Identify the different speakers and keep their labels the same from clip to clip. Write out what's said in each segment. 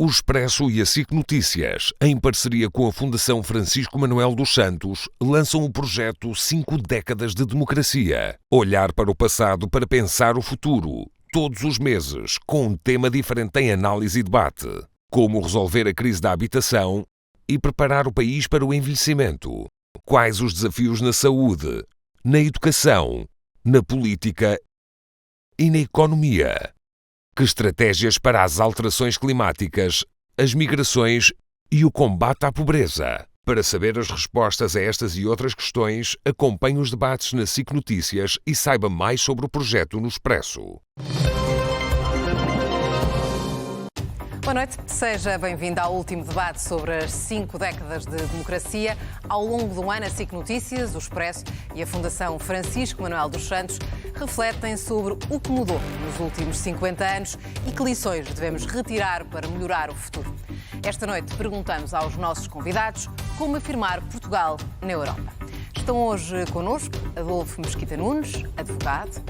Speaker 1: O Expresso e a SIC Notícias, em parceria com a Fundação Francisco Manuel dos Santos, lançam o projeto 5 décadas de democracia. Olhar para o passado para pensar o futuro. Todos os meses, com um tema diferente em análise e debate. Como resolver a crise da habitação e preparar o país para o envelhecimento. Quais os desafios na saúde, na educação, na política e na economia? Que estratégias para as alterações climáticas, as migrações e o combate à pobreza? Para saber as respostas a estas e outras questões, acompanhe os debates na SIC Notícias e saiba mais sobre o projeto no Expresso.
Speaker 2: Boa noite, seja bem-vindo ao último debate sobre as 5 décadas de democracia. Ao longo do ano, a SIC Notícias, o Expresso e a Fundação Francisco Manuel dos Santos refletem sobre o que mudou nos últimos 50 anos e que lições devemos retirar para melhorar o futuro. Esta noite perguntamos aos nossos convidados como afirmar Portugal na Europa. Estão hoje connosco Adolfo Mesquita Nunes, advogado,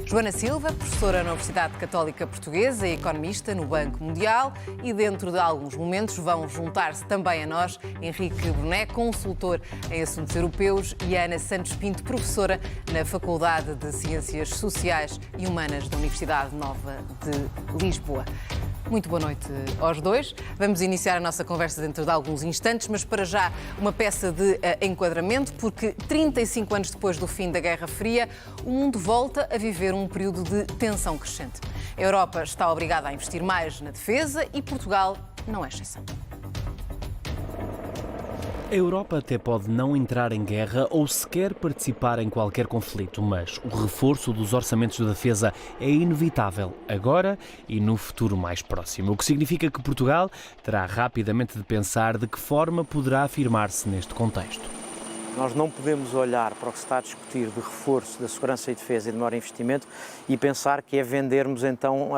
Speaker 2: Joana Silva, professora na Universidade Católica Portuguesa e economista no Banco Mundial, e dentro de alguns momentos vão juntar-se também a nós Henrique Brunet, consultor em assuntos europeus, e Ana Santos Pinto, professora na Faculdade de Ciências Sociais e Humanas da Universidade Nova de Lisboa. Muito boa noite aos dois. Vamos iniciar a nossa conversa dentro de alguns instantes, mas para já uma peça de enquadramento, porque 35 anos depois do fim da Guerra Fria, o mundo volta a viver um período de tensão crescente. A Europa está obrigada a investir mais na defesa e Portugal não é exceção.
Speaker 3: A Europa até pode não entrar em guerra ou sequer participar em qualquer conflito, mas o reforço dos orçamentos de defesa é inevitável agora e no futuro mais próximo, o que significa que Portugal terá rapidamente de pensar de que forma poderá afirmar-se neste contexto.
Speaker 4: Nós não podemos olhar para o que se está a discutir de reforço da segurança e defesa e de maior investimento e pensar que é vendermos então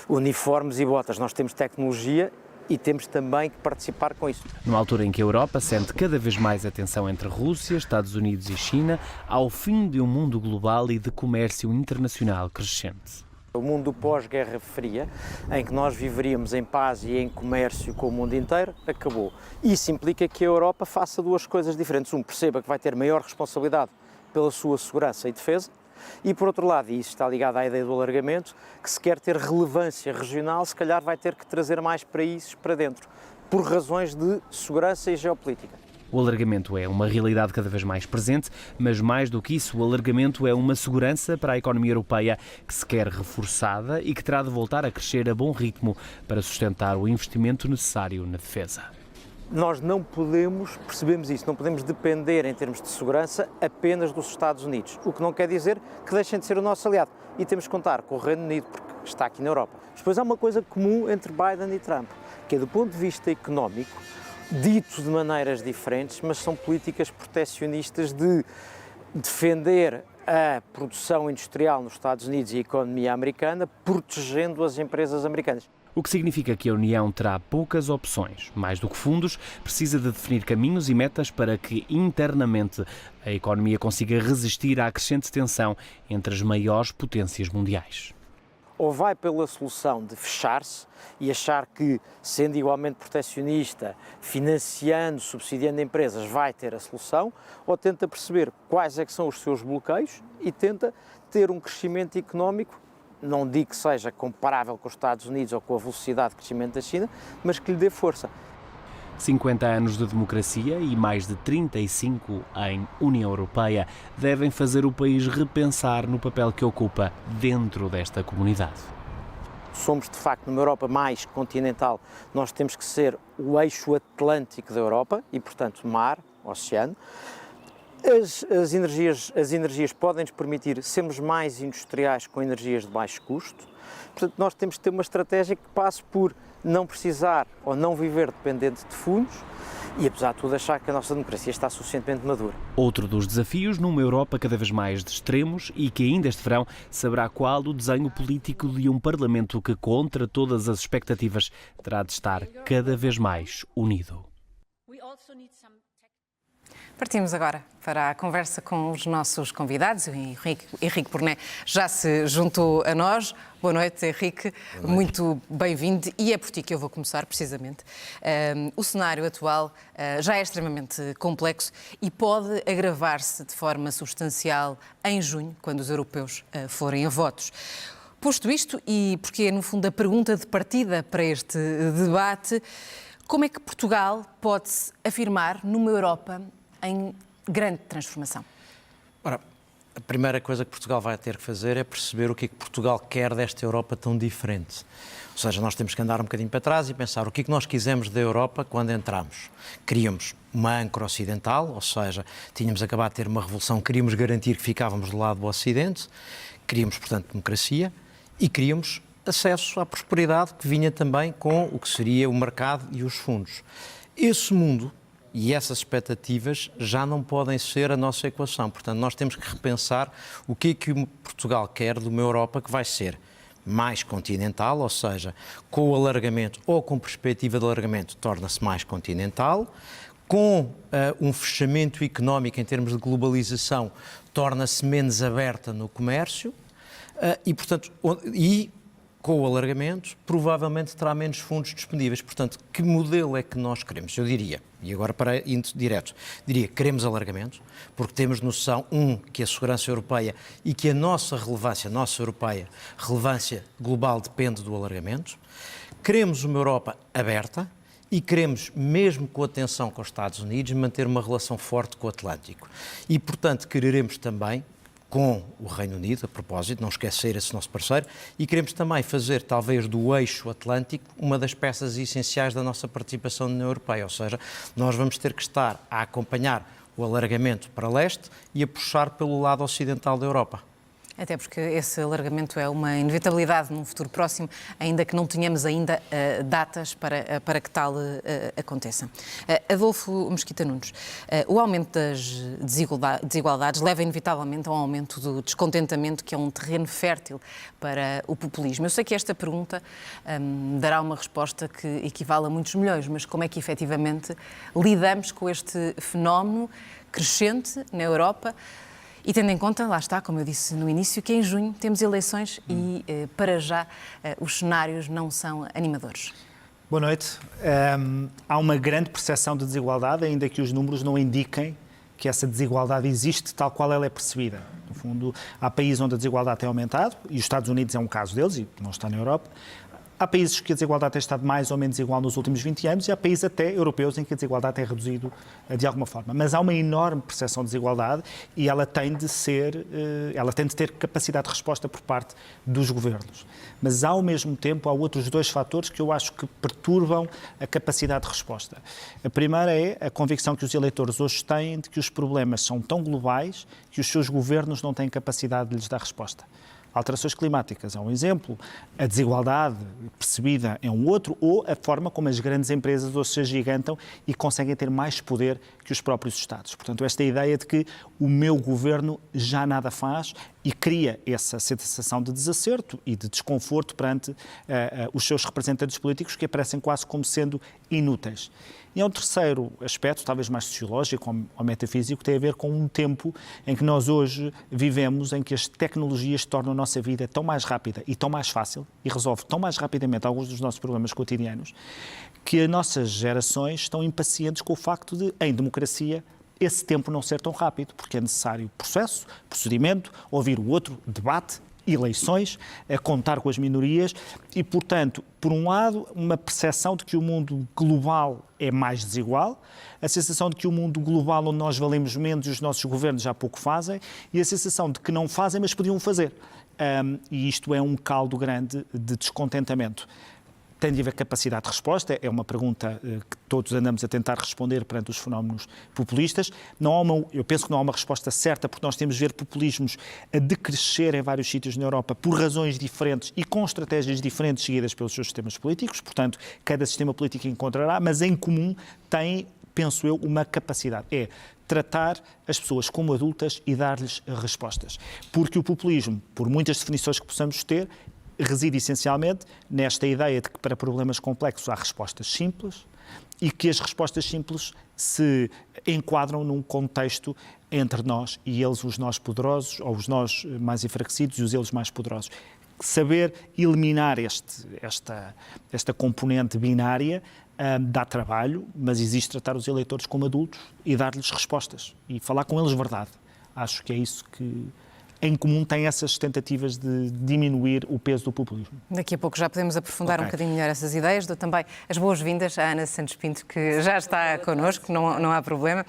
Speaker 4: uniformes e botas. Nós temos tecnologia e temos também que participar com isso.
Speaker 3: Numa altura em que a Europa sente cada vez mais a tensão entre Rússia, Estados Unidos e China, ao fim de um mundo global e de comércio internacional crescente.
Speaker 4: O mundo pós-Guerra Fria, em que nós viveríamos em paz e em comércio com o mundo inteiro, acabou. Isso implica que a Europa faça duas coisas diferentes. Perceba que vai ter maior responsabilidade pela sua segurança e defesa, e por outro lado, e isso está ligado à ideia do alargamento, que se quer ter relevância regional, se calhar vai ter que trazer mais países para dentro, por razões de segurança e geopolítica.
Speaker 3: O alargamento é uma realidade cada vez mais presente, mas mais do que isso, o alargamento é uma segurança para a economia europeia que se quer reforçada e que terá de voltar a crescer a bom ritmo para sustentar o investimento necessário na defesa.
Speaker 4: Nós não podemos, percebemos isso, não podemos depender em termos de segurança apenas dos Estados Unidos, o que não quer dizer que deixem de ser o nosso aliado. E temos que contar com o Reino Unido, porque está aqui na Europa. Depois há uma coisa comum entre Biden e Trump, que é do ponto de vista económico, dito de maneiras diferentes, mas são políticas protecionistas de defender a produção industrial nos Estados Unidos e a economia americana, protegendo as empresas americanas.
Speaker 3: O que significa que a União terá poucas opções. Mais do que fundos, precisa de definir caminhos e metas para que, internamente, a economia consiga resistir à crescente tensão entre as maiores potências mundiais.
Speaker 4: Ou vai pela solução de fechar-se e achar que, sendo igualmente protecionista, financiando, subsidiando empresas, vai ter a solução, ou tenta perceber quais é que são os seus bloqueios e tenta ter um crescimento económico, não digo que seja comparável com os Estados Unidos ou com a velocidade de crescimento da China, mas que lhe dê força.
Speaker 3: 50 anos de democracia e mais de 35 em União Europeia devem fazer o país repensar no papel que ocupa dentro desta comunidade.
Speaker 4: Somos, de facto, numa Europa mais continental, nós temos que ser o eixo atlântico da Europa e, portanto, mar, oceano. As energias podem nos permitir sermos mais industriais com energias de baixo custo. Portanto, nós temos que ter uma estratégia que passe por não precisar ou não viver dependente de fundos e, apesar de tudo, achar que a nossa democracia está suficientemente madura.
Speaker 3: Outro dos desafios numa Europa cada vez mais de extremos e que ainda este verão saberá qual o desenho político de um Parlamento que, contra todas as expectativas, terá de estar cada vez mais unido.
Speaker 2: Partimos agora para a conversa com os nossos convidados. O Henrique Porné já se juntou a nós. Boa noite, Henrique. Boa noite. Muito bem-vindo. E é por ti que eu vou começar, precisamente. O cenário atual já é extremamente complexo e pode agravar-se de forma substancial em junho, quando os europeus forem a votos. Posto isto, e porque é, no fundo, a pergunta de partida para este debate, como é que Portugal pode se afirmar numa Europa em grande transformação?
Speaker 4: Ora, a primeira coisa que Portugal vai ter que fazer é perceber o que é que Portugal quer desta Europa tão diferente. Ou seja, nós temos que andar um bocadinho para trás e pensar o que é que nós quisemos da Europa quando entramos. Queríamos uma âncora ocidental, ou seja, tínhamos acabado de ter uma revolução, queríamos garantir que ficávamos do lado do Ocidente, queríamos, portanto, democracia e queríamos acesso à prosperidade que vinha também com o que seria o mercado e os fundos. Esse mundo e essas expectativas já não podem ser a nossa equação. Portanto, nós temos que repensar o que é que Portugal quer de uma Europa que vai ser mais continental, ou seja, com o alargamento ou com perspectiva de alargamento torna-se mais continental, com um fechamento económico em termos de globalização torna-se menos aberta no comércio e, portanto, com o alargamento, provavelmente terá menos fundos disponíveis. Portanto, que modelo é que nós queremos? Eu diria, e agora para ir direto, diria que queremos alargamento, porque temos noção, que a segurança europeia e que a nossa europeia, relevância global depende do alargamento. Queremos uma Europa aberta e queremos, mesmo com a tensão com os Estados Unidos, manter uma relação forte com o Atlântico. E, portanto, quereremos também, com o Reino Unido, a propósito, não esquecer esse nosso parceiro, e queremos também fazer, talvez, do eixo atlântico uma das peças essenciais da nossa participação na União Europeia, ou seja, nós vamos ter que estar a acompanhar o alargamento para leste e a puxar pelo lado ocidental da Europa.
Speaker 2: Até porque esse alargamento é uma inevitabilidade num futuro próximo, ainda que não tenhamos ainda datas para que tal aconteça. Adolfo Mesquita Nunes, o aumento das desigualdades leva inevitavelmente a um aumento do descontentamento, que é um terreno fértil para o populismo. Eu sei que esta pergunta dará uma resposta que equivale a muitos milhões, mas como é que efetivamente lidamos com este fenómeno crescente na Europa? E tendo em conta, lá está, como eu disse no início, que em junho temos eleições e, para já, os cenários não são animadores.
Speaker 5: Boa noite. Há uma grande percepção de desigualdade, ainda que os números não indiquem que essa desigualdade existe tal qual ela é percebida. No fundo, há países onde a desigualdade tem aumentado, e os Estados Unidos é um caso deles, e não está na Europa. Há países que a desigualdade tem estado mais ou menos igual nos últimos 20 anos e há países até europeus em que a desigualdade tem reduzido de alguma forma. Mas há uma enorme percepção de desigualdade e ela tem de ter capacidade de resposta por parte dos governos. Mas ao mesmo tempo há outros dois fatores que eu acho que perturbam a capacidade de resposta. A primeira é a convicção que os eleitores hoje têm de que os problemas são tão globais que os seus governos não têm capacidade de lhes dar resposta. Alterações climáticas é um exemplo, a desigualdade percebida é um outro, ou a forma como as grandes empresas hoje se agigantam e conseguem ter mais poder que os próprios Estados. Portanto, esta ideia de que o meu governo já nada faz e cria essa sensação de desacerto e de desconforto perante os seus representantes políticos que aparecem quase como sendo inúteis. E há um terceiro aspecto, talvez mais sociológico ou metafísico, que tem a ver com um tempo em que nós hoje vivemos, em que as tecnologias tornam a nossa vida tão mais rápida e tão mais fácil e resolve tão mais rapidamente alguns dos nossos problemas cotidianos, que as nossas gerações estão impacientes com o facto de, em democracia, esse tempo não ser tão rápido, porque é necessário processo, procedimento, ouvir o outro, debate, eleições, a contar com as minorias e, portanto, por um lado, uma percepção de que o mundo global é mais desigual, a sensação de que o mundo global onde nós valemos menos e os nossos governos já pouco fazem e a sensação de que não fazem, mas podiam fazer. E isto é um caldo grande de descontentamento. Tem de haver capacidade de resposta, é uma pergunta que todos andamos a tentar responder perante os fenómenos populistas. Eu penso que não há uma resposta certa, porque nós temos de ver populismos a decrescer em vários sítios na Europa por razões diferentes e com estratégias diferentes seguidas pelos seus sistemas políticos. Portanto, cada sistema político encontrará, mas em comum tem, penso eu, uma capacidade. É tratar as pessoas como adultas e dar-lhes respostas. Porque o populismo, por muitas definições que possamos ter, reside essencialmente nesta ideia de que para problemas complexos há respostas simples, e que as respostas simples se enquadram num contexto entre nós e eles, os nós poderosos, ou os nós mais enfraquecidos e os eles mais poderosos. Saber eliminar esta componente binária dá trabalho, mas existe tratar os eleitores como adultos e dar-lhes respostas e falar com eles verdade. Acho que é isso que em comum tem essas tentativas de diminuir o peso do populismo.
Speaker 2: Daqui a pouco já podemos aprofundar um bocadinho melhor essas ideias. Dou também as boas-vindas à Ana Santos Pinto, que já está connosco, não há problema.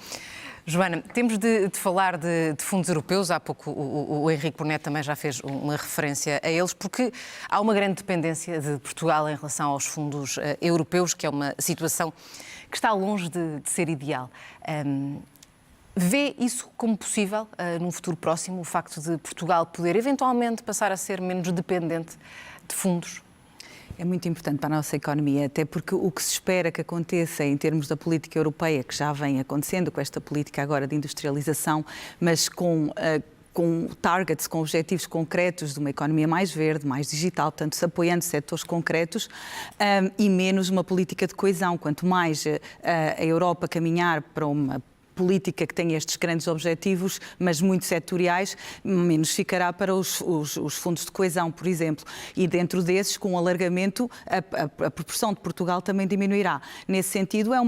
Speaker 2: Joana, temos de falar de fundos europeus. Há pouco o Henrique Brunete também já fez uma referência a eles, porque há uma grande dependência de Portugal em relação aos fundos europeus, que é uma situação que está longe de ser ideal. Vê isso como possível num futuro próximo, o facto de Portugal poder eventualmente passar a ser menos dependente de fundos?
Speaker 6: É muito importante para a nossa economia, até porque o que se espera que aconteça em termos da política europeia, que já vem acontecendo com esta política agora de industrialização, mas com targets, com objetivos concretos de uma economia mais verde, mais digital, portanto, se apoiando setores concretos e menos uma política de coesão. Quanto mais a Europa caminhar para uma política que tem estes grandes objetivos, mas muito setoriais, menos ficará para os fundos de coesão, por exemplo. E dentro desses, com o alargamento, a proporção de Portugal também diminuirá. Nesse sentido, é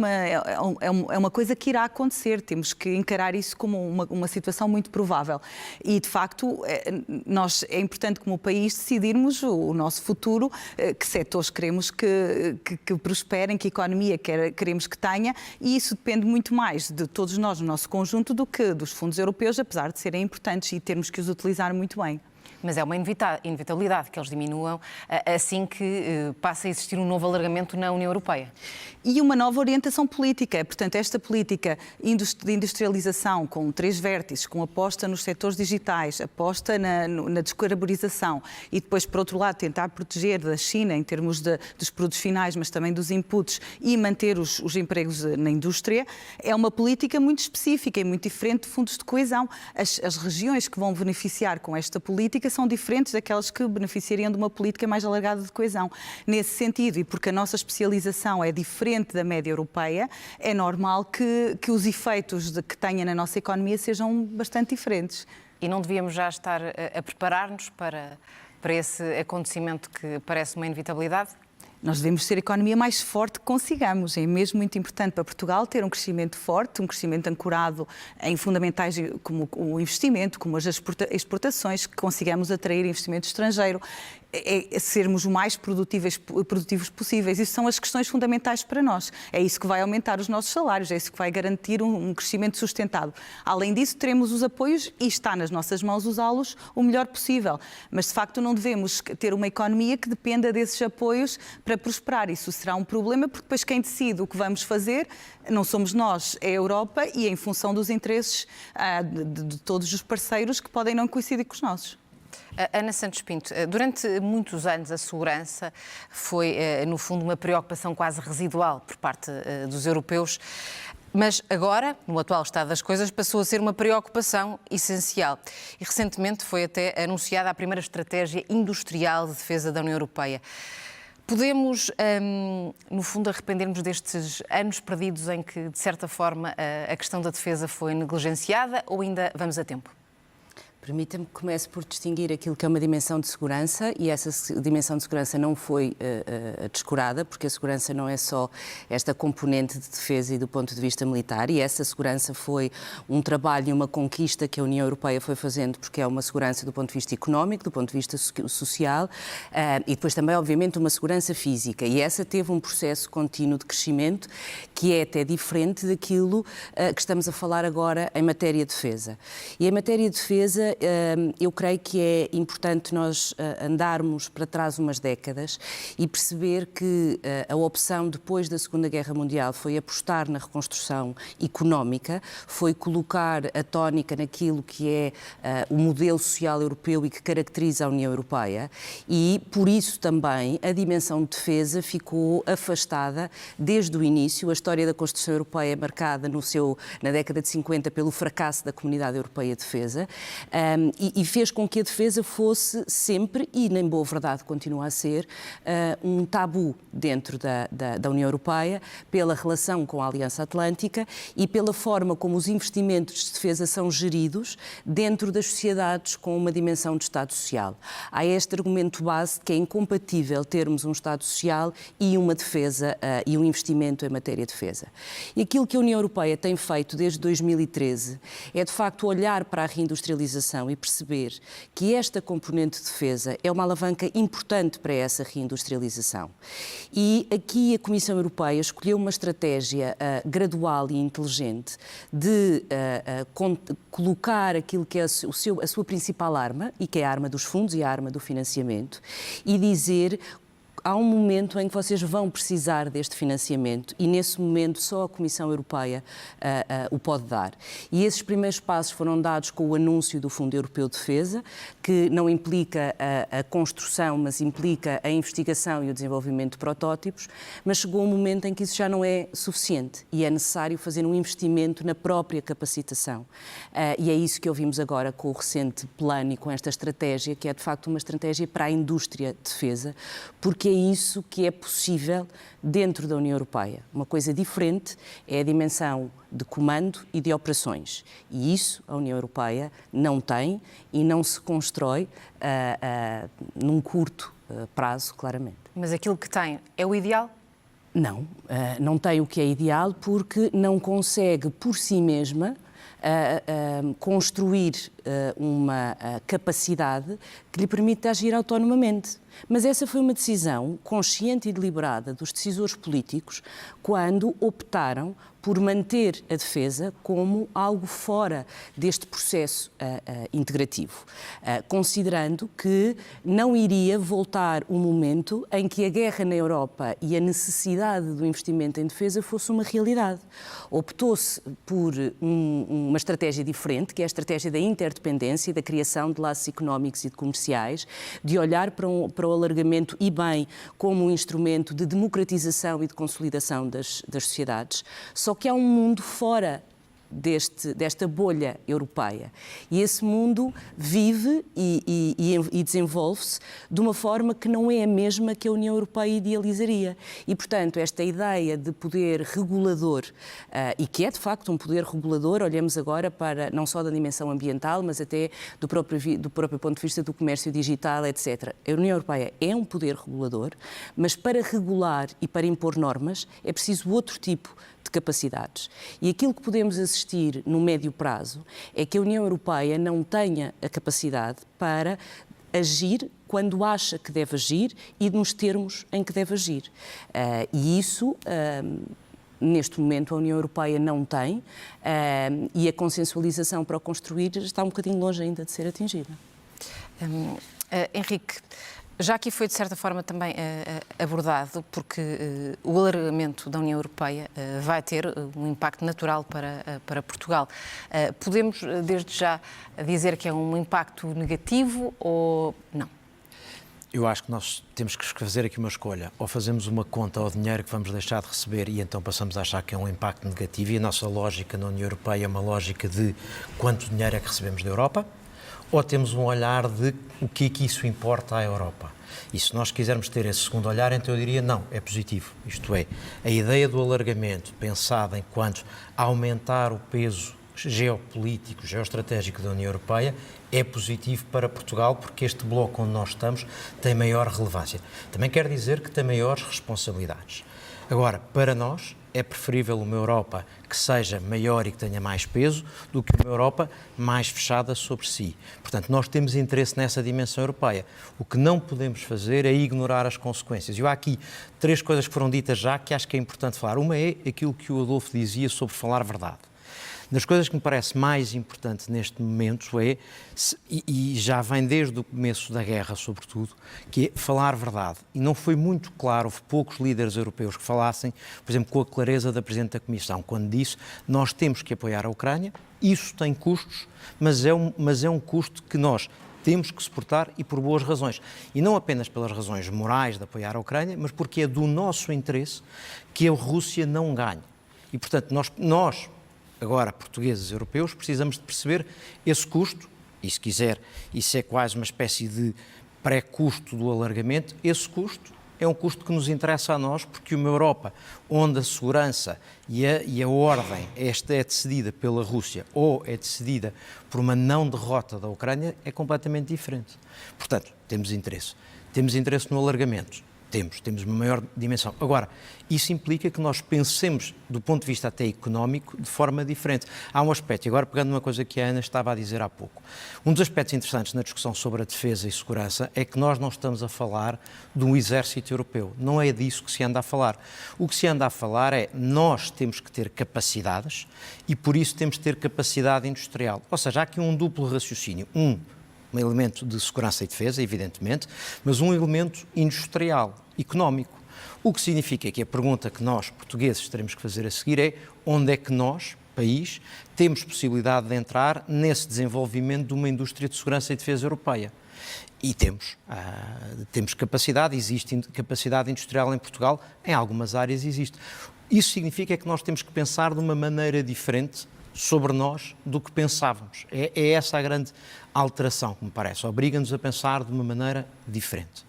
Speaker 6: uma coisa que irá acontecer. Temos que encarar isso como uma situação muito provável. E, de facto, é importante, como país, decidirmos o nosso futuro, que setores queremos que prosperem, que economia queremos que tenha, e isso depende muito mais de todos nós, no nosso conjunto, do que dos fundos europeus, apesar de serem importantes e termos que os utilizar muito bem.
Speaker 2: Mas é uma inevitabilidade que eles diminuam assim que passa a existir um novo alargamento na União Europeia.
Speaker 6: E uma nova orientação política. Portanto, esta política de industrialização com 3 vértices, com aposta nos setores digitais, aposta na descarbonização e depois, por outro lado, tentar proteger da China em termos dos produtos finais, mas também dos inputs e manter os empregos na indústria, é uma política muito específica e muito diferente de fundos de coesão. As regiões que vão beneficiar com esta política são diferentes daquelas que beneficiariam de uma política mais alargada de coesão. Nesse sentido, e porque a nossa especialização é diferente da média europeia, é normal que os efeitos que tenha na nossa economia sejam bastante diferentes.
Speaker 2: E não devíamos já estar a preparar-nos para esse acontecimento que parece uma inevitabilidade?
Speaker 6: Nós devemos ser a economia mais forte que consigamos. É mesmo muito importante para Portugal ter um crescimento forte, um crescimento ancorado em fundamentais como o investimento, como as exportações, que consigamos atrair investimento estrangeiro, sermos o mais produtivos possíveis. Isso são as questões fundamentais para nós. É isso que vai aumentar os nossos salários, é isso que vai garantir um crescimento sustentado. Além disso, teremos os apoios e está nas nossas mãos usá-los o melhor possível. Mas, de facto, não devemos ter uma economia que dependa desses apoios para prosperar. Isso será um problema, porque depois quem decide o que vamos fazer não somos nós, é a Europa, e em função dos interesses de todos os parceiros que podem não coincidir com os nossos.
Speaker 2: Ana Santos Pinto, durante muitos anos a segurança foi, no fundo, uma preocupação quase residual por parte dos europeus, mas agora, no atual estado das coisas, passou a ser uma preocupação essencial. E recentemente foi até anunciada a primeira estratégia industrial de defesa da União Europeia. Podemos, no fundo, arrepender-nos destes anos perdidos em que, de certa forma, a questão da defesa foi negligenciada, ou ainda vamos a tempo?
Speaker 7: Permita-me que comece por distinguir aquilo que é uma dimensão de segurança, e essa dimensão de segurança não foi descurada, porque a segurança não é só esta componente de defesa e do ponto de vista militar, e essa segurança foi um trabalho e uma conquista que a União Europeia foi fazendo, porque é uma segurança do ponto de vista económico, do ponto de vista social, e depois também, obviamente, uma segurança física, e essa teve um processo contínuo de crescimento que é até diferente daquilo que estamos a falar agora em matéria de defesa. E em matéria de defesa, eu creio que é importante nós andarmos para trás umas décadas e perceber que a opção depois da Segunda Guerra Mundial foi apostar na reconstrução económica, foi colocar a tónica naquilo que é o modelo social europeu e que caracteriza a União Europeia, e por isso também a dimensão de defesa ficou afastada desde o início. A história da construção europeia é marcada na década de 50 pelo fracasso da Comunidade Europeia de Defesa, e fez com que a defesa fosse sempre, e nem boa verdade continua a ser, um tabu dentro da União Europeia, pela relação com a Aliança Atlântica e pela forma como os investimentos de defesa são geridos dentro das sociedades com uma dimensão de Estado Social. Há este argumento base de que é incompatível termos um Estado Social e uma defesa e um investimento em matéria de defesa. E aquilo que a União Europeia tem feito desde 2013 é, de facto, olhar para a reindustrialização e perceber que esta componente de defesa é uma alavanca importante para essa reindustrialização. E aqui a Comissão Europeia escolheu uma estratégia gradual e inteligente de colocar aquilo que é a sua principal arma, e que é a arma dos fundos e a arma do financiamento, e dizer: há um momento em que vocês vão precisar deste financiamento e, nesse momento, só a Comissão Europeia o pode dar. E esses primeiros passos foram dados com o anúncio do Fundo Europeu de Defesa, que não implica a construção, mas implica a investigação e o desenvolvimento de protótipos, mas chegou um momento em que isso já não é suficiente e é necessário fazer um investimento na própria capacitação. E é isso que ouvimos agora com o recente plano e com esta estratégia, que é, de facto, uma estratégia para a indústria de defesa, porque é isso que é possível dentro da União Europeia. Uma coisa diferente é a dimensão de comando e de operações. E isso a União Europeia não tem e não se constrói num curto prazo, claramente.
Speaker 2: Mas aquilo que tem é o ideal?
Speaker 7: Não, não tem o que é ideal, porque não consegue por si mesma construir uma capacidade que lhe permite agir autonomamente. Mas essa foi uma decisão consciente e deliberada dos decisores políticos quando optaram por manter a defesa como algo fora deste processo integrativo, considerando que não iria voltar um momento em que a guerra na Europa e a necessidade do investimento em defesa fosse uma realidade. Optou-se por uma estratégia diferente, que é a estratégia da interdependência e da criação de laços económicos e de comerciais, de olhar para o alargamento e bem como um instrumento de democratização e de consolidação das sociedades. Só que há um mundo fora desta bolha europeia. E esse mundo vive e desenvolve-se de uma forma que não é a mesma que a União Europeia idealizaria. E, portanto, esta ideia de poder regulador, e que é de facto um poder regulador, olhamos agora para não só da dimensão ambiental, mas até do próprio ponto de vista do comércio digital, etc. A União Europeia é um poder regulador, mas para regular e para impor normas é preciso outro tipo de capacidades. E aquilo que podemos assistir no médio prazo é que a União Europeia não tenha a capacidade para agir quando acha que deve agir e nos termos em que deve agir. E isso, neste momento, a União Europeia não tem, e a consensualização para o construir está um bocadinho longe ainda de ser atingida.
Speaker 2: Henrique, já aqui foi, de certa forma, também abordado, porque o alargamento da União Europeia vai ter um impacto natural para Portugal. Podemos, desde já, dizer que é um impacto negativo ou não?
Speaker 4: Eu acho que nós temos que fazer aqui uma escolha. Ou fazemos uma conta ao dinheiro que vamos deixar de receber e então passamos a achar que é um impacto negativo, e a nossa lógica na União Europeia é uma lógica de quanto dinheiro é que recebemos da Europa, ou temos um olhar de o que é que isso importa à Europa. E se nós quisermos ter esse segundo olhar, então eu diria não, é positivo. Isto é, a ideia do alargamento pensada enquanto aumentar o peso geopolítico, geoestratégico da União Europeia é positivo para Portugal, porque este bloco onde nós estamos tem maior relevância. Também quer dizer que tem maiores responsabilidades. Agora, para nós, é preferível uma Europa que seja maior e que tenha mais peso do que uma Europa mais fechada sobre si. Portanto, nós temos interesse nessa dimensão europeia. O que não podemos fazer é ignorar as consequências. E há aqui 3 coisas que foram ditas já que acho que é importante falar. Uma é aquilo que o Adolfo dizia sobre falar verdade. Das coisas que me parece mais importante neste momento é, e já vem desde o começo da guerra, sobretudo, que é falar verdade. E não foi muito claro, houve poucos líderes europeus que falassem, por exemplo, com a clareza da Presidente da Comissão, quando disse nós temos que apoiar a Ucrânia, isso tem custos, mas é um custo que nós temos que suportar e por boas razões. E não apenas pelas razões morais de apoiar a Ucrânia, mas porque é do nosso interesse que a Rússia não ganhe. E, portanto, nós agora, portugueses e europeus, precisamos de perceber esse custo e se quiser, isso é quase uma espécie de pré-custo do alargamento. Esse custo é um custo que nos interessa a nós, porque uma Europa onde a segurança e a ordem esta é decidida pela Rússia ou é decidida por uma não derrota da Ucrânia é completamente diferente. Portanto, temos interesse. Temos interesse no alargamento. Temos uma maior dimensão. Agora, isso implica que nós pensemos, do ponto de vista até económico, de forma diferente. Há um aspecto, e agora pegando numa coisa que a Ana estava a dizer há pouco, um dos aspectos interessantes na discussão sobre a defesa e segurança é que nós não estamos a falar de um exército europeu. Não é disso que se anda a falar. O que se anda a falar é nós temos que ter capacidades e por isso temos que ter capacidade industrial. Ou seja, há aqui um duplo raciocínio. Um elemento de segurança e defesa, evidentemente, mas um elemento industrial, económico. O que significa que a pergunta que nós, portugueses, teremos que fazer a seguir é onde é que nós, país, temos possibilidade de entrar nesse desenvolvimento de uma indústria de segurança e defesa europeia. E temos capacidade, existe capacidade industrial em Portugal, em algumas áreas existe. Isso significa que nós temos que pensar de uma maneira diferente sobre nós do que pensávamos. É essa a grande alteração, que me parece. Obriga-nos a pensar de uma maneira diferente.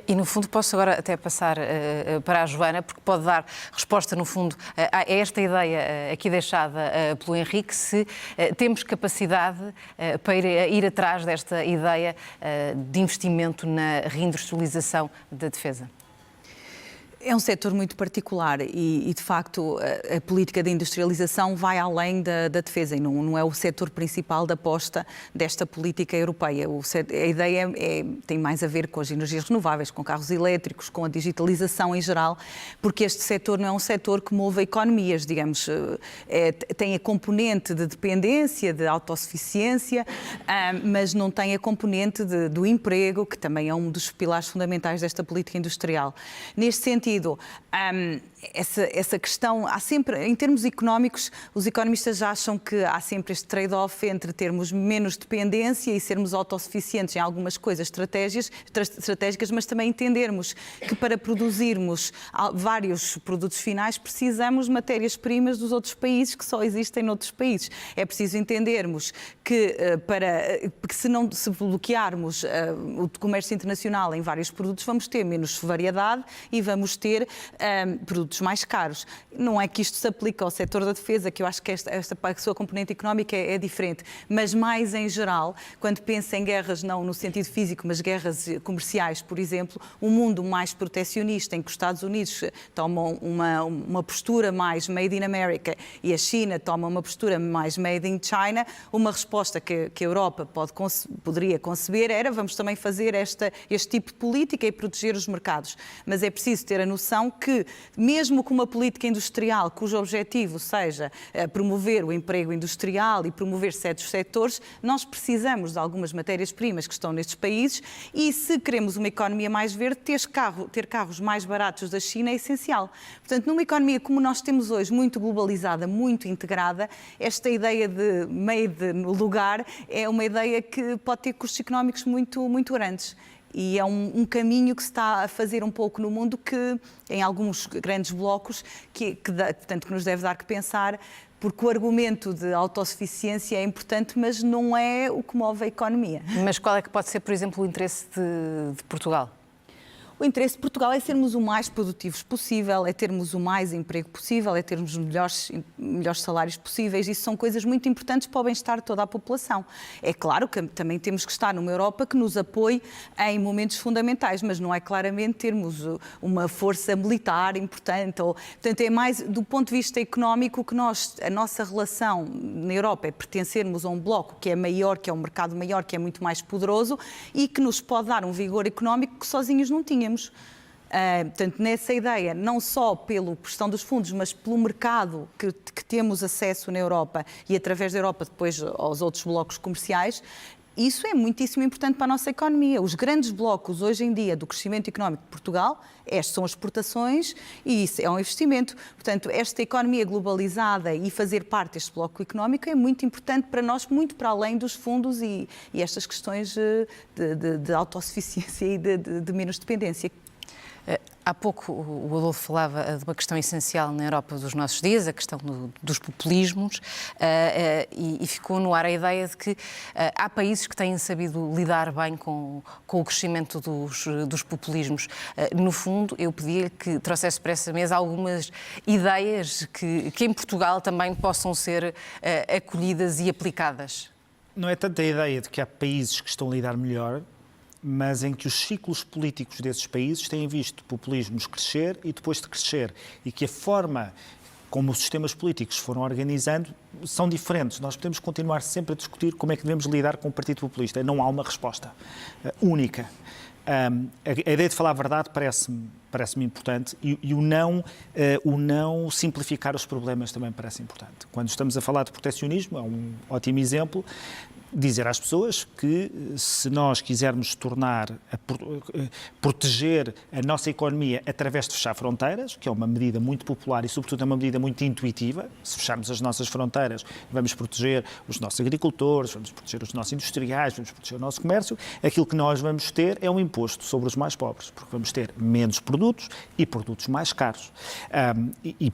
Speaker 2: E, no fundo, posso agora até passar para a Joana, porque pode dar resposta, no fundo, a esta ideia aqui deixada pelo Henrique, se temos capacidade para ir atrás desta ideia de investimento na reindustrialização da defesa.
Speaker 6: É um setor muito particular e, de facto, a política de industrialização vai além da defesa e não é o setor principal da aposta desta política europeia. A ideia tem mais a ver com as energias renováveis, com carros elétricos, com a digitalização em geral, porque este setor não é um setor que move economias, digamos, tem a componente de dependência, de autossuficiência, mas não tem a componente do emprego, que também é um dos pilares fundamentais desta política industrial. Neste sentido, essa questão, há sempre, em termos económicos, os economistas acham que há sempre este trade-off entre termos menos dependência e sermos autossuficientes em algumas coisas estratégicas, mas também entendermos que para produzirmos vários produtos finais precisamos de matérias-primas dos outros países que só existem noutros países. É preciso entendermos que se bloquearmos o comércio internacional em vários produtos, vamos ter menos variedade e vamos ter produtos mais caros. Não é que isto se aplique ao setor da defesa, que eu acho que a sua componente económica é diferente, mas mais em geral, quando pensa em guerras, não no sentido físico, mas guerras comerciais, por exemplo, um mundo mais protecionista, em que os Estados Unidos tomam uma postura mais made in America e a China toma uma postura mais made in China, uma resposta que a Europa poderia conceber era vamos também fazer este tipo de política e proteger os mercados. Mas é preciso ter a noção que, mesmo com uma política industrial cujo objetivo seja promover o emprego industrial e promover certos setores, nós precisamos de algumas matérias-primas que estão nestes países e, se queremos uma economia mais verde, ter carros mais baratos da China é essencial. Portanto, numa economia como nós temos hoje, muito globalizada, muito integrada, esta ideia de made no lugar é uma ideia que pode ter custos económicos muito, muito grandes. E é um caminho que se está a fazer um pouco no mundo, que em alguns grandes blocos, portanto, que nos deve dar que pensar, porque o argumento de autossuficiência é importante, mas não é o que move a economia.
Speaker 2: Mas qual é que pode ser, por exemplo, o interesse de Portugal?
Speaker 6: O interesse de Portugal é sermos o mais produtivos possível, é termos o mais emprego possível, é termos os melhores salários possíveis. Isso são coisas muito importantes para o bem-estar de toda a população. É claro que também temos que estar numa Europa que nos apoie em momentos fundamentais, mas não é claramente termos uma força militar importante. Portanto, é mais do ponto de vista económico que a nossa relação na Europa é pertencermos a um bloco que é maior, que é um mercado maior, que é muito mais poderoso e que nos pode dar um vigor económico que sozinhos não tínhamos. Portanto, nessa ideia, não só pela questão dos fundos, mas pelo mercado que temos acesso na Europa e através da Europa depois aos outros blocos comerciais, isso é muitíssimo importante para a nossa economia. Os grandes blocos hoje em dia do crescimento económico de Portugal, estas são as exportações e isso é um investimento. Portanto, esta economia globalizada e fazer parte deste bloco económico é muito importante para nós, muito para além dos fundos e estas questões de autossuficiência e de menos dependência.
Speaker 2: Há pouco o Adolfo falava de uma questão essencial na Europa dos nossos dias, a questão dos populismos, e ficou no ar a ideia de que há países que têm sabido lidar bem com o crescimento dos populismos. No fundo, eu pedia-lhe que trouxesse para essa mesa algumas ideias que em Portugal também possam ser acolhidas e aplicadas.
Speaker 5: Não é tanto a ideia de que há países que estão a lidar melhor, mas em que os ciclos políticos desses países têm visto populismos crescer e depois de crescer, e que a forma como os sistemas políticos foram organizando são diferentes. Nós podemos continuar sempre a discutir como é que devemos lidar com o Partido Populista. Não há uma resposta única. A ideia de falar a verdade parece-me importante, e o não simplificar os problemas também parece importante. Quando estamos a falar de proteccionismo, é um ótimo exemplo, dizer às pessoas que se nós quisermos proteger a nossa economia através de fechar fronteiras, que é uma medida muito popular e sobretudo é uma medida muito intuitiva, se fecharmos as nossas fronteiras vamos proteger os nossos agricultores, vamos proteger os nossos industriais, vamos proteger o nosso comércio, aquilo que nós vamos ter é um imposto sobre os mais pobres, porque vamos ter menos produtos e produtos mais caros.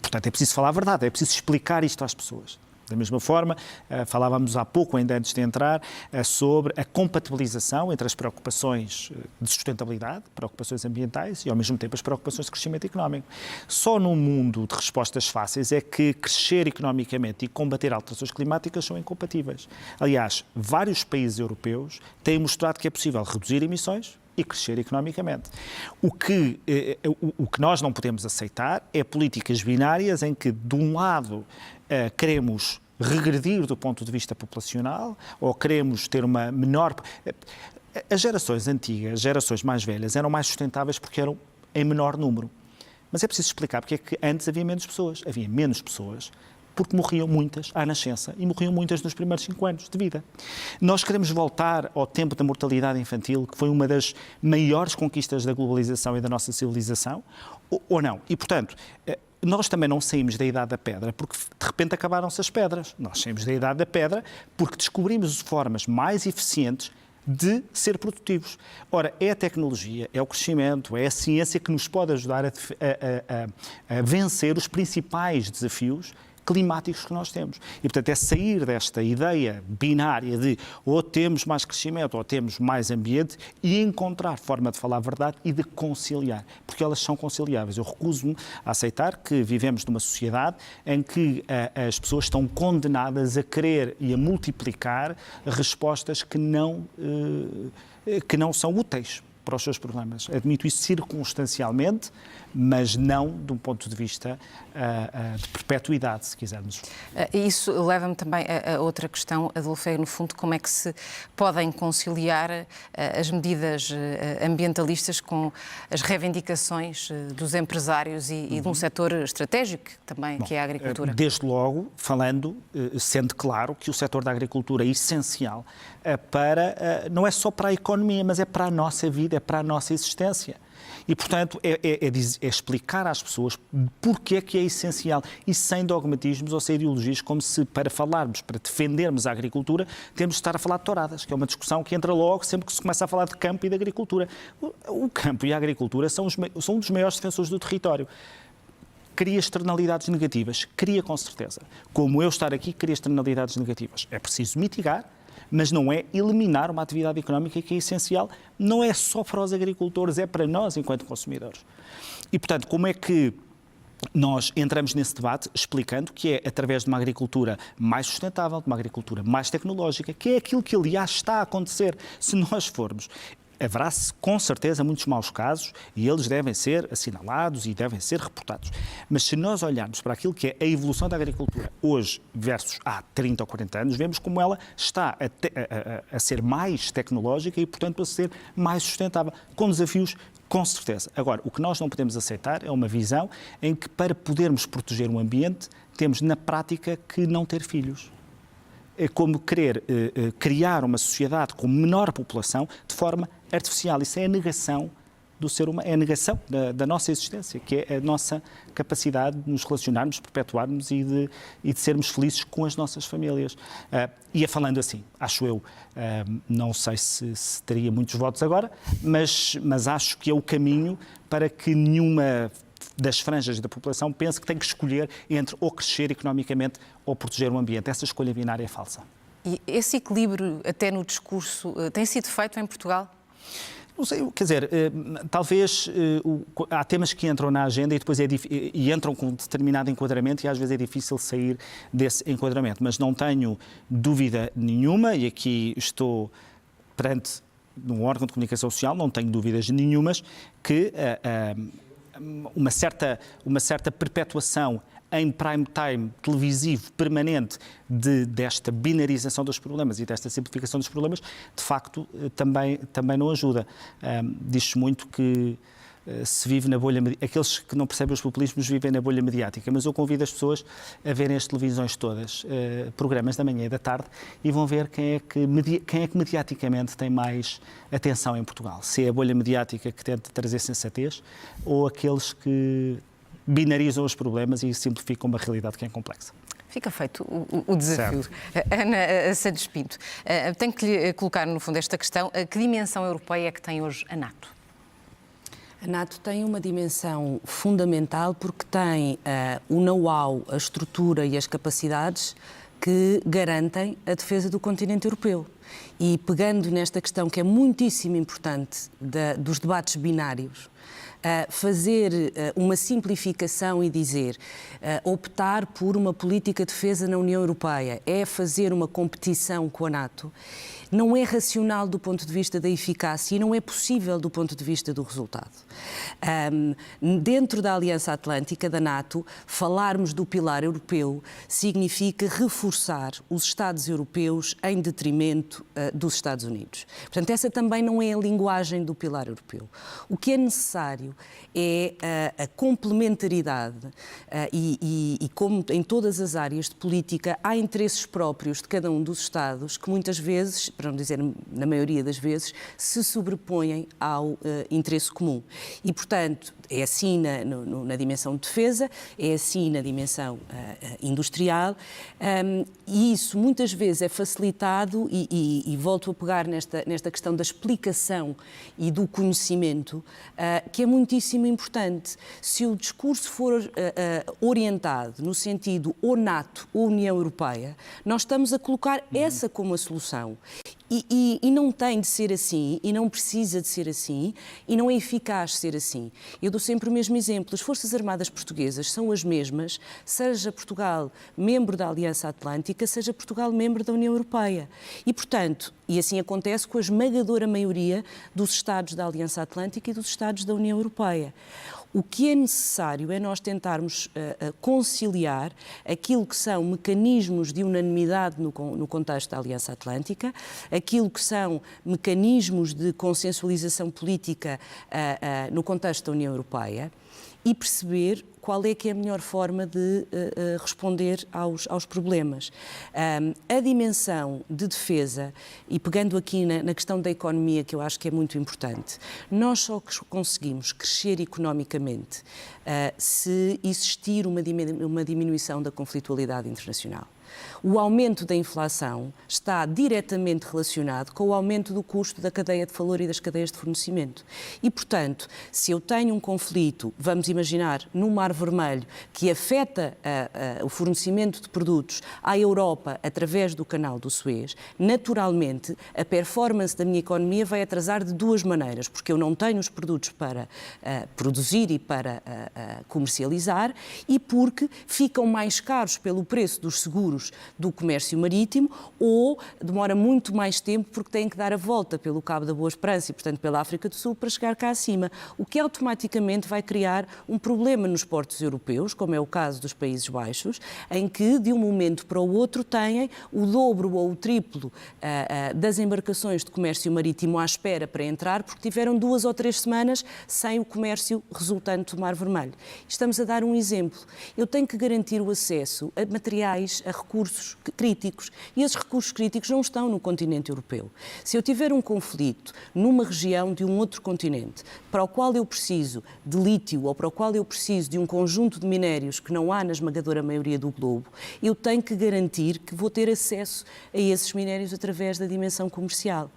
Speaker 5: Portanto, é preciso falar a verdade, é preciso explicar isto às pessoas. Da mesma forma, falávamos há pouco, ainda antes de entrar, sobre a compatibilização entre as preocupações de sustentabilidade, preocupações ambientais e, ao mesmo tempo, as preocupações de crescimento económico. Só num mundo de respostas fáceis é que crescer economicamente e combater alterações climáticas são incompatíveis. Aliás, vários países europeus têm mostrado que é possível reduzir emissões e crescer economicamente. O que nós não podemos aceitar é políticas binárias em que, de um lado, queremos regredir do ponto de vista populacional ou queremos ter uma menor... As gerações antigas, gerações mais velhas, eram mais sustentáveis porque eram em menor número. Mas é preciso explicar porque é que antes havia menos pessoas. Havia menos pessoas porque morriam muitas à nascença e morriam muitas nos primeiros 5 anos de vida. Nós queremos voltar ao tempo da mortalidade infantil, que foi uma das maiores conquistas da globalização e da nossa civilização, ou não? E, portanto, nós também não saímos da Idade da Pedra porque, de repente, acabaram-se as pedras. Nós saímos da Idade da Pedra porque descobrimos formas mais eficientes de ser produtivos. Ora, é a tecnologia, é o crescimento, é a ciência que nos pode ajudar a vencer os principais desafios climáticos que nós temos. E, portanto, é sair desta ideia binária de ou temos mais crescimento ou temos mais ambiente e encontrar forma de falar a verdade e de conciliar, porque elas são conciliáveis. Eu recuso-me a aceitar que vivemos numa sociedade em que as pessoas estão condenadas a querer e a multiplicar respostas que não são úteis para os seus problemas. Admito isso circunstancialmente, mas não de um ponto de vista de perpetuidade, se quisermos.
Speaker 2: Isso leva-me também a outra questão, Adolfo, no fundo, como é que se podem conciliar as medidas ambientalistas com as reivindicações dos empresários e de um setor estratégico também, que é a agricultura?
Speaker 5: Desde logo, sendo claro que o setor da agricultura é essencial não é só para a economia, mas é para a nossa vida, é para a nossa existência. E, portanto, é explicar às pessoas porque é que é essencial e sem dogmatismos ou sem ideologias, como se para defendermos a agricultura, temos de estar a falar de touradas, que é uma discussão que entra logo sempre que se começa a falar de campo e de agricultura. O campo e a agricultura são um dos maiores defensores do território. Cria externalidades negativas, cria com certeza. Como eu estar aqui, cria externalidades negativas. É preciso mitigar, mas não é eliminar uma atividade económica que é essencial, não é só para os agricultores, é para nós enquanto consumidores. E, portanto, como é que nós entramos nesse debate explicando que é através de uma agricultura mais sustentável, de uma agricultura mais tecnológica, que é aquilo que, aliás, está a acontecer se nós formos. Haverá com certeza muitos maus casos e eles devem ser assinalados e devem ser reportados. Mas se nós olharmos para aquilo que é a evolução da agricultura hoje versus há 30 ou 40 anos, vemos como ela está a ser mais tecnológica e, portanto, a ser mais sustentável, com desafios, com certeza. Agora, o que nós não podemos aceitar é uma visão em que, para podermos proteger o ambiente, temos, na prática, que não ter filhos. É como querer criar uma sociedade com menor população de forma artificial. Isso é a negação do ser humano, é a negação da nossa existência, que é a nossa capacidade de nos relacionarmos, perpetuarmos e de sermos felizes com as nossas famílias. Ia falando assim, acho eu, não sei se teria muitos votos agora, mas acho que é o caminho para que nenhuma das franjas da população pense que tem que escolher entre ou crescer economicamente ou proteger o ambiente. Essa escolha binária é falsa.
Speaker 2: E esse equilíbrio, até no discurso, tem sido feito em Portugal?
Speaker 5: Não sei, quer dizer, talvez há temas que entram na agenda e depois e entram com determinado enquadramento e às vezes é difícil sair desse enquadramento, mas não tenho dúvida nenhuma, e aqui estou perante um órgão de comunicação social, não tenho dúvidas nenhumas, que uma certa perpetuação em prime time televisivo permanente desta binarização dos problemas e desta simplificação dos problemas, de facto, também não ajuda. Diz-se muito que se vive na bolha, aqueles que não percebem os populismos vivem na bolha mediática, mas eu convido as pessoas a verem as televisões todas, programas da manhã e da tarde, e vão ver quem é que mediaticamente tem mais atenção em Portugal. Se é a bolha mediática que tenta trazer sensatez ou aqueles que binarizam os problemas e simplificam uma realidade que é complexa.
Speaker 2: Fica feito o desafio. Ana Santos Pinto, tenho que lhe colocar no fundo esta questão. Que dimensão europeia é que tem hoje a NATO?
Speaker 7: A NATO tem uma dimensão fundamental porque tem o know-how, a estrutura e as capacidades que garantem a defesa do continente europeu. E pegando nesta questão que é muitíssimo importante dos debates binários, fazer uma simplificação e dizer optar por uma política de defesa na União Europeia é fazer uma competição com a NATO, não é racional do ponto de vista da eficácia e não é possível do ponto de vista do resultado. Dentro da Aliança Atlântica, da NATO, falarmos do pilar europeu significa reforçar os Estados europeus em detrimento dos Estados Unidos. Portanto, essa também não é a linguagem do pilar europeu. O que é necessário é a complementaridade e como em todas as áreas de política há interesses próprios de cada um dos Estados que muitas vezes, para não dizer na maioria das vezes, se sobrepõem ao interesse comum. E, portanto, é assim na dimensão de defesa, é assim na dimensão industrial, e isso muitas vezes é facilitado, e volto a pegar nesta questão da explicação e do conhecimento, que é muitíssimo importante. Se o discurso for orientado no sentido ou NATO ou União Europeia, nós estamos a colocar essa como a solução. E não tem de ser assim, e não precisa de ser assim, e não é eficaz ser assim. Eu dou sempre o mesmo exemplo. As Forças Armadas Portuguesas são as mesmas, seja Portugal membro da Aliança Atlântica, seja Portugal membro da União Europeia. E, portanto, e assim acontece com a esmagadora maioria dos Estados da Aliança Atlântica e dos Estados da União Europeia. O que é necessário é nós tentarmos conciliar aquilo que são mecanismos de unanimidade no contexto da Aliança Atlântica, aquilo que são mecanismos de consensualização política no contexto da União Europeia e perceber qual é que é a melhor forma de responder aos problemas. A dimensão de defesa, e pegando aqui na questão da economia, que eu acho que é muito importante, nós só conseguimos crescer economicamente se existir uma diminuição da conflitualidade internacional. O aumento da inflação está diretamente relacionado com o aumento do custo da cadeia de valor e das cadeias de fornecimento. E, portanto, se eu tenho um conflito, vamos imaginar, no Mar Vermelho, que afeta o fornecimento de produtos à Europa através do canal do Suez, naturalmente a performance da minha economia vai atrasar de duas maneiras, porque eu não tenho os produtos para produzir e para comercializar e porque ficam mais caros pelo preço dos seguros do comércio marítimo ou demora muito mais tempo porque têm que dar a volta pelo Cabo da Boa Esperança e, portanto, pela África do Sul para chegar cá acima, o que automaticamente vai criar um problema nos portos europeus, como é o caso dos Países Baixos, em que de um momento para o outro têm o dobro ou o triplo das embarcações de comércio marítimo à espera para entrar porque tiveram 2 ou 3 semanas sem o comércio resultante do Mar Vermelho. Estamos a dar um exemplo. Eu tenho que garantir o acesso a materiais, a recursos recursos críticos. E esses recursos críticos não estão no continente europeu. Se eu tiver um conflito numa região de um outro continente, para o qual eu preciso de lítio ou para o qual eu preciso de um conjunto de minérios que não há na esmagadora maioria do globo, eu tenho que garantir que vou ter acesso a esses minérios através da dimensão comercial.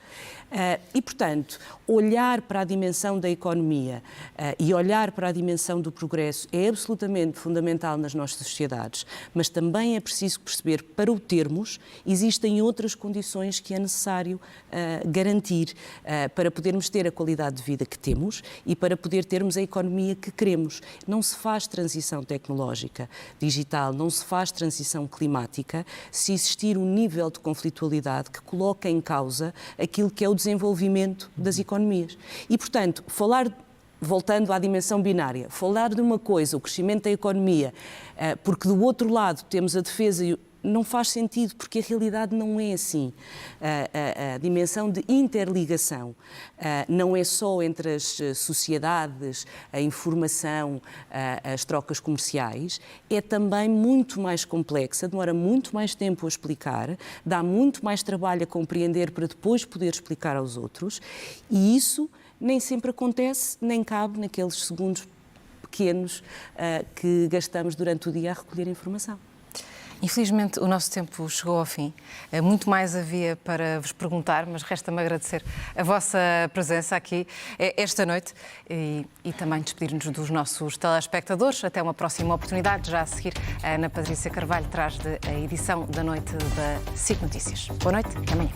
Speaker 7: E, portanto, olhar para a dimensão da economia e olhar para a dimensão do progresso é absolutamente fundamental nas nossas sociedades, mas também é preciso perceber, para o termos, existem outras condições que é necessário garantir para podermos ter a qualidade de vida que temos e para poder termos a economia que queremos. Não se faz transição tecnológica, digital, não se faz transição climática se existir um nível de conflitualidade que coloca em causa aquilo que é o desenvolvimento das economias. E, portanto, voltando à dimensão binária, falar de uma coisa, o crescimento da economia, porque do outro lado temos a defesa e não faz sentido, porque a realidade não é assim. A dimensão de interligação não é só entre as sociedades, a informação, as trocas comerciais, é também muito mais complexa, demora muito mais tempo a explicar, dá muito mais trabalho a compreender para depois poder explicar aos outros, e isso nem sempre acontece, nem cabe naqueles segundos pequenos que gastamos durante o dia a recolher informação.
Speaker 2: Infelizmente, o nosso tempo chegou ao fim. Muito mais havia para vos perguntar, mas resta-me agradecer a vossa presença aqui esta noite e também despedir-nos dos nossos telespectadores. Até uma próxima oportunidade. Já a seguir, a Ana Patrícia Carvalho traz a edição da noite da SIC Notícias. Boa noite, até amanhã.